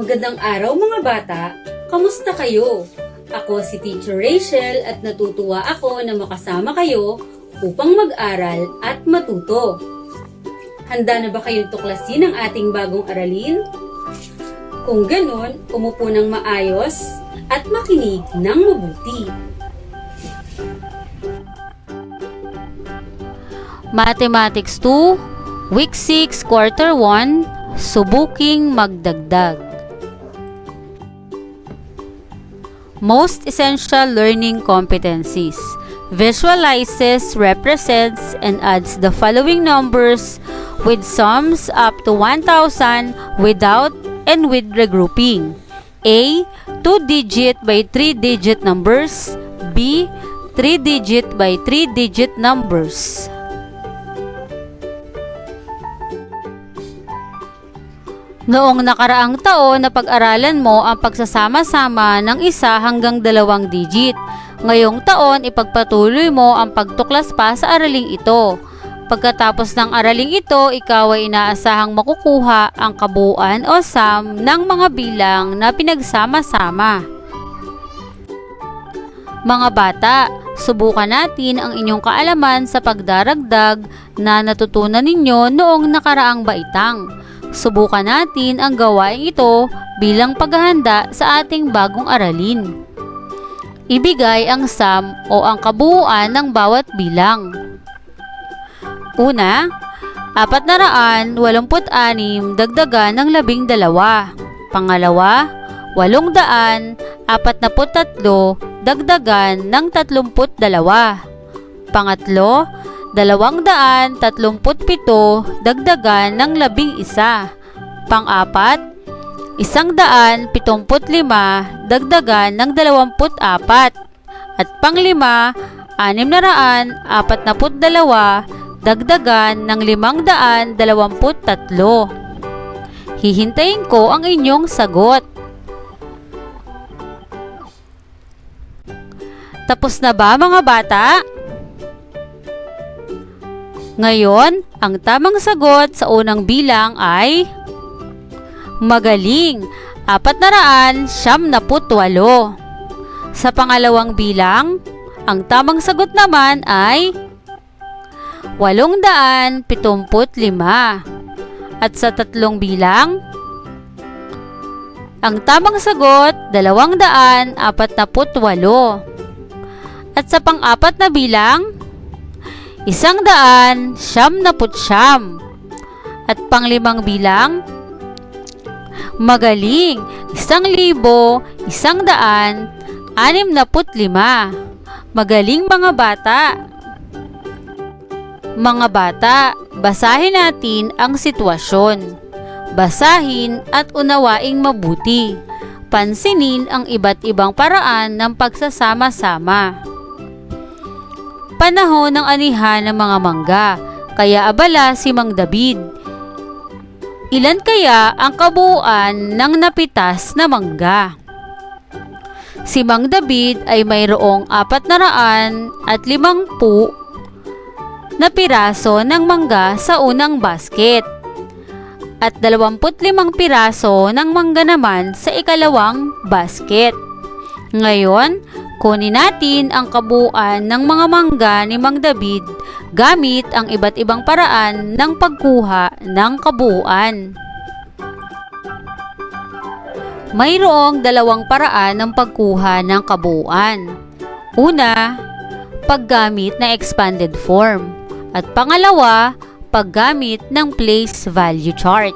Magandang araw mga bata! Kamusta kayo? Ako si Teacher Rachel at natutuwa ako na makasama kayo upang mag-aral at matuto. Handa na ba kayong tuklasin ang ating bagong aralin? Kung ganun, umupo ng maayos at makinig ng mabuti. Mathematics 2, Week 6, Quarter 1, Subuking Magdagdag. Most essential learning competencies. Visualizes, represents, and adds the following numbers with sums up to 1,000 without and with regrouping. A. 2-digit by 3-digit numbers. B. 3-digit by 3-digit numbers. Noong nakaraang taon, napag-aralan mo ang pagsasama-sama ng 1 hanggang 2 digit. Ngayong taon, ipagpatuloy mo ang pagtuklas pa sa araling ito. Pagkatapos ng araling ito, ikaw ay inaasahang makukuha ang kabuuan o sum ng mga bilang na pinagsama-sama. Mga bata, subukan natin ang inyong kaalaman sa pagdaragdag na natutunan ninyo noong nakaraang baitang. Subukan natin ang gawain ito bilang paghahanda sa ating bagong aralin. Ibigay ang sum o ang kabuuan ng bawat bilang. Una, 486 dagdagan ng 12. Pangalawa, 843 dagdagan ng 32. Pangatlo, 237 dagdagan ng 11. Pang-apat, 175 dagdagan ng 24. At pang-lima, 642 dagdagan ng 523. Hihintayin ko ang inyong sagot. Tapos na ba mga bata? Ngayon, ang tamang sagot sa unang bilang ay magaling, 478. Sa pangalawang bilang, ang tamang sagot naman ay 875. At sa tatlong bilang, ang tamang sagot 248. At sa pang-apat na bilang, 100 siyam. At pang-limang bilang, magaling, 1,165. Magaling mga bata. Mga bata, basahin natin ang sitwasyon. Basahin at unawaing mabuti. Pansinin ang iba't ibang paraan ng pagsasama-sama. Panahon ng anihan ng mga mangga, kaya abala si Mang David. Ilan kaya ang kabuuan ng napitas na mangga? Si Mang David ay mayroong 450 na piraso ng mangga sa unang basket at 25 piraso ng mangga naman sa ikalawang basket. Ngayon, kunin natin ang kabuuan ng mga mangga ni Mang David gamit ang iba't ibang paraan ng pagkuha ng kabuuan. Mayroong 2 paraan ng pagkuha ng kabuuan. Una, paggamit ng expanded form. At pangalawa, paggamit ng place value chart.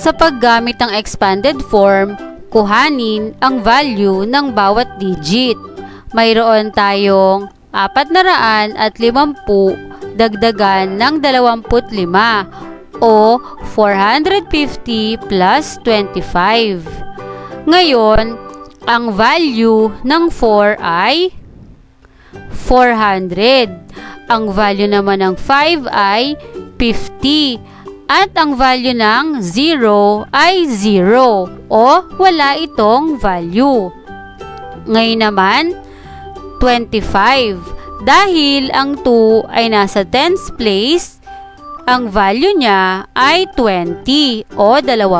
Sa paggamit ng expanded form, kuhanin ang value ng bawat digit. Mayroon tayong 450 dagdagan ng 25 o 450 plus 25. Ngayon, ang value ng 4 ay 400. Ang value naman ng 5 ay 50. At ang value ng 0 ay 0 o wala itong value. Ngayon naman, 25. Dahil ang 2 ay nasa tens place, Ang value niya ay 20 o 20.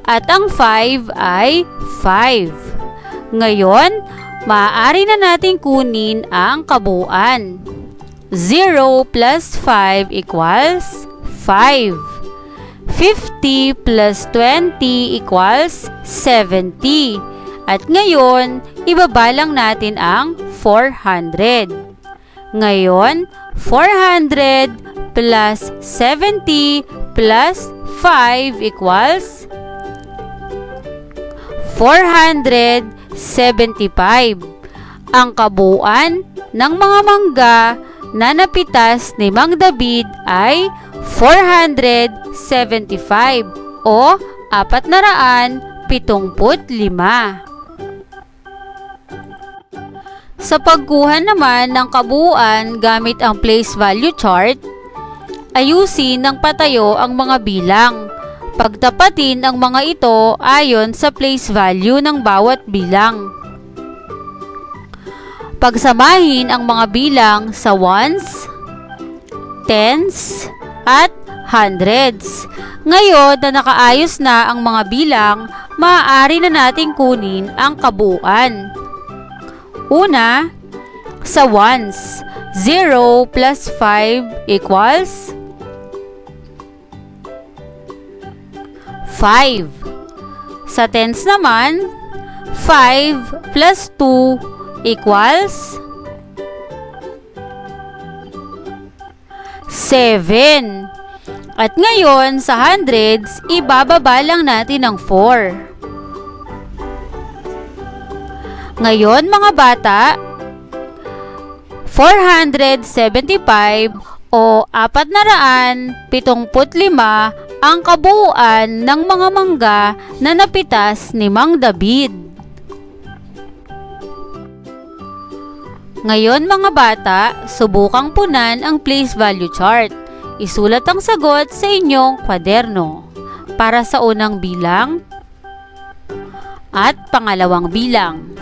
At ang 5 ay 5. Ngayon, maaari na natin kunin ang kabuuan. 0 plus 5 equals 5. 50 plus 20 equals 70. At ngayon, ibaba lang natin ang 400. Ngayon, 400 plus 70 plus 5 equals 475. Ang kabuuan ng mga mangga na napitas ni Mang David ay 475 o 475. Sa pagkuha naman ng kabuuan gamit ang place value chart, ayusin ng patayo ang mga bilang. Pagtapatin ang mga ito ayon sa place value ng bawat bilang. Pagsamahin ang mga bilang sa ones, tens, at hundreds. Ngayon na nakaayos na ang mga bilang, maaari na nating kunin ang kabuuan. Una, sa ones, 0 plus 5 equals 5. Sa tens naman, 5 plus 2 equals 7. At ngayon, sa hundreds, ibababa lang natin ang 4. Ngayon, mga bata, 475 o 475 ang kabuuan ng mga mangga na napitas ni Mang David. Ngayon, mga bata, subukang punan ang place value chart. Isulat ang sagot sa inyong kwaderno para sa unang bilang at pangalawang bilang.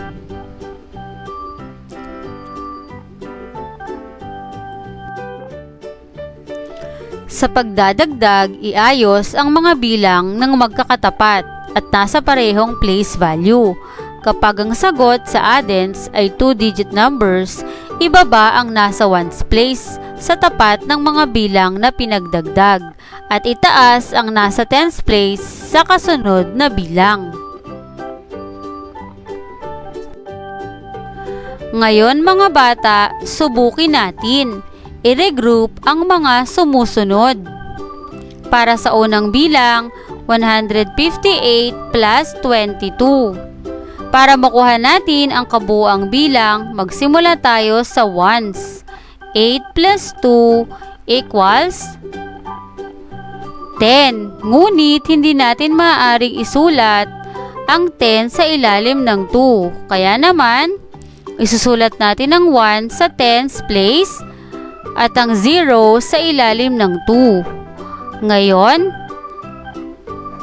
Sa pagdadagdag, iayos ang mga bilang ng magkakatapat at nasa parehong place value. Kapag ang sagot sa addends ay 2-digit numbers, ibaba ang nasa ones place sa tapat ng mga bilang na pinagdagdag at itaas ang nasa tens place sa kasunod na bilang. Ngayon, mga bata, subukin natin. I-regroup ang mga sumusunod. Para sa unang bilang, 158 plus 22. Para makuha natin ang kabuuang bilang, magsimula tayo sa ones. 8 plus 2 equals 10. Ngunit hindi natin maaaring isulat ang 10 sa ilalim ng 2. Kaya naman, isusulat natin ang 1 sa tens place at ang 0 sa ilalim ng 2. Ngayon,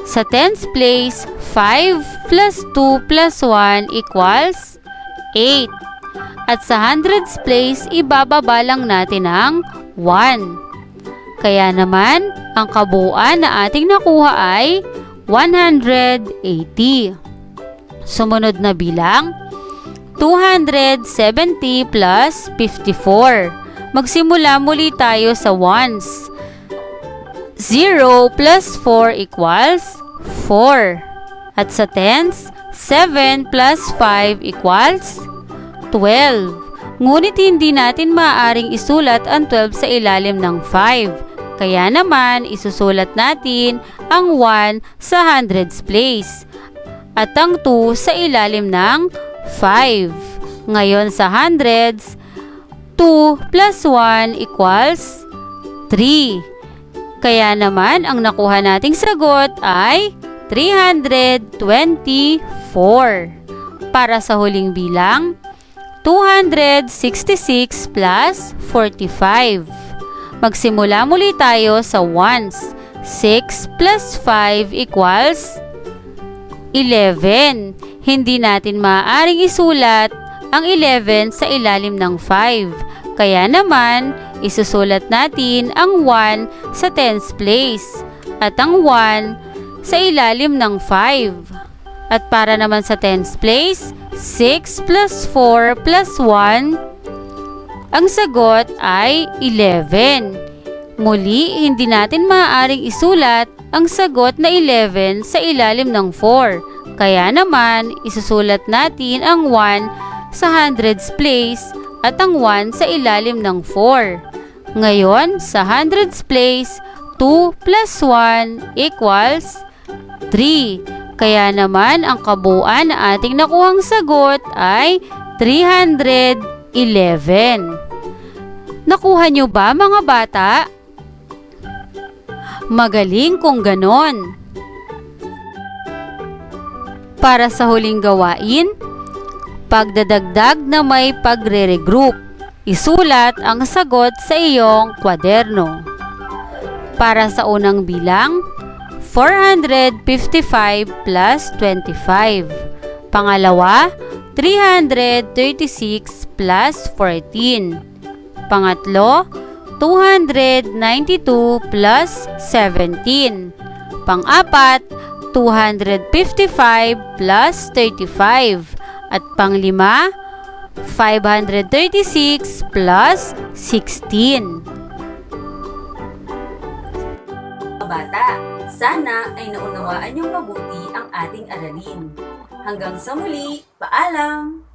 sa tens place, 5 plus 2 plus 1 equals 8. At sa hundreds place, ibababa lang natin ang 1. Kaya naman, ang kabuuan na ating nakuha ay 180. Sumunod na bilang, 270 plus 54. Magsimula muli tayo sa ones. 0 plus 4 equals 4. At sa tens, 7 plus 5 equals 12. Ngunit hindi natin maaaring isulat ang 12 sa ilalim ng 5. Kaya naman, isusulat natin ang 1 sa hundreds place at ang 2 sa ilalim ng 5. Ngayon sa hundreds, 2 plus 1 equals 3. Kaya naman, ang nakuha nating sagot ay 324. Para sa huling bilang, 266 plus 45. Magsimula muli tayo sa ones. 6 plus 5 equals 11. Hindi natin maaaring isulat ang 11 sa ilalim ng 5. Kaya naman, isusulat natin ang 1 sa tens place at ang 1 sa ilalim ng 5. At para naman sa tens place, 6 plus 4 plus 1, ang sagot ay 11. Muli, hindi natin maaaring isulat ang sagot na 11 sa ilalim ng 4. Kaya naman, isusulat natin ang 1 sa hundreds place at ang 1 sa ilalim ng 4. Ngayon, sa hundreds place, 2 plus 1 equals 3. Kaya naman, ang kabuuan na ating nakuhang sagot ay 311. Nakuha nyo ba, mga bata? Magaling kung ganon. Para sa huling gawain, pagdadagdag na may pagre-regroup. Isulat ang sagot sa iyong kwaderno. Para sa unang bilang, 455 plus 25. Pangalawa, 336 plus 14. Pangatlo, 292 plus 17. Pang-apat, 255 plus 35. At panglima, 536 plus 16. Bata, sana ay naunawaan niyong mabuti ang ating aralin. Hanggang sa muli, paalam!